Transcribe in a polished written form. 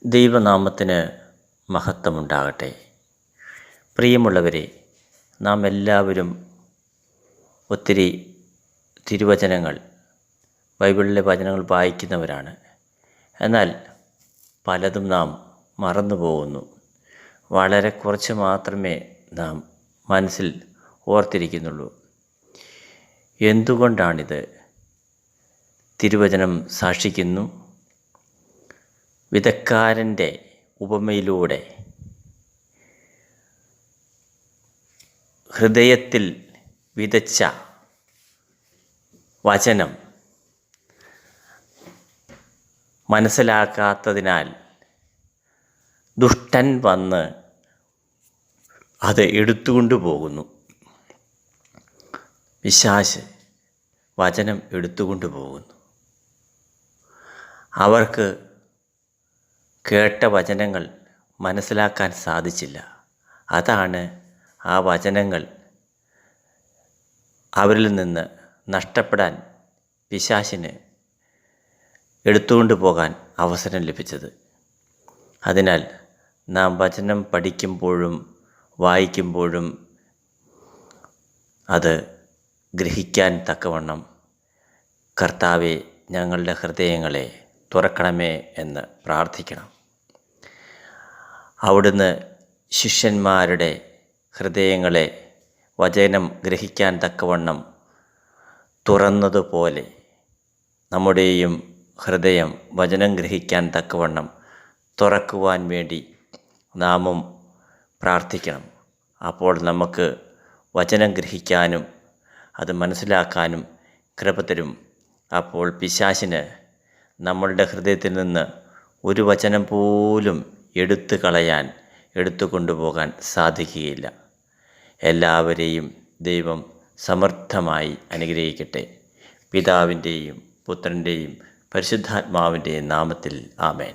ദൈവനാമത്തിന് മഹത്വമുണ്ടാകട്ടെ. പ്രിയമുള്ളവരെ, നാം എല്ലാവരും ഒത്തിരി തിരുവചനങ്ങൾ, ബൈബിളിലെ വചനങ്ങൾ വായിക്കുന്നവരാണ്. എന്നാൽ പലതും നാം മറന്നു പോകുന്നു. വളരെ കുറച്ച് മാത്രമേ നാം മനസ്സിൽ ഓർത്തിരിക്കുന്നുള്ളൂ. എന്തുകൊണ്ടാണിത്? തിരുവചനം സാക്ഷിക്കുന്നു, വിതക്കാരൻ്റെ ഉപമയിലൂടെ ഹൃദയത്തിൽ വിതച്ച വചനം മനസ്സിലാക്കാത്തതിനാൽ ദുഷ്ടൻ വന്ന് അത് എടുത്തുകൊണ്ടു പോകുന്നു. പിശാച് വചനം എടുത്തുകൊണ്ടു പോകുന്നു. അവർക്ക് കേട്ട വചനങ്ങൾ മനസ്സിലാക്കാൻ സാധിച്ചില്ല. അതാണ് ആ വചനങ്ങൾ അവരിൽ നിന്ന് നഷ്ടപ്പെടാൻ പിശാചിന് എടുത്തുകൊണ്ട് പോകാൻ അവസരം ലഭിച്ചത്. അതിനാൽ നാം വചനം പഠിക്കുമ്പോഴും വായിക്കുമ്പോഴും അത് ഗ്രഹിക്കാൻ തക്കവണ്ണം കർത്താവെ, ഞങ്ങളുടെ ഹൃദയങ്ങളെ തുറക്കണമേ എന്ന് പ്രാർത്ഥിക്കണം. അവിടുന്ന് ശിഷ്യന്മാരുടെ ഹൃദയങ്ങളെ വചനം ഗ്രഹിക്കാൻ തക്കവണ്ണം തുറന്നതുപോലെ നമ്മുടെയും ഹൃദയം വചനം ഗ്രഹിക്കാൻ തക്കവണ്ണം തുറക്കുവാൻ വേണ്ടി നാമും പ്രാർത്ഥിക്കണം. അപ്പോൾ നമുക്ക് വചനം ഗ്രഹിക്കാനും അത് മനസ്സിലാക്കാനും കൃപ തരും. അപ്പോൾ പിശാചിന് നമ്മളുടെ ഹൃദയത്തിൽ നിന്ന് ഒരു വചനം പോലും എടുത്തു കളയാൻ, എടുത്തു കൊണ്ടുപോകാൻ സാധിക്കുകയില്ല. എല്ലാവരെയും ദൈവം സമർത്ഥമായി അനുഗ്രഹിക്കട്ടെ. പിതാവിൻ്റെയും പുത്രൻ്റെയും പരിശുദ്ധാത്മാവിൻ്റെയും നാമത്തിൽ ആമേൻ.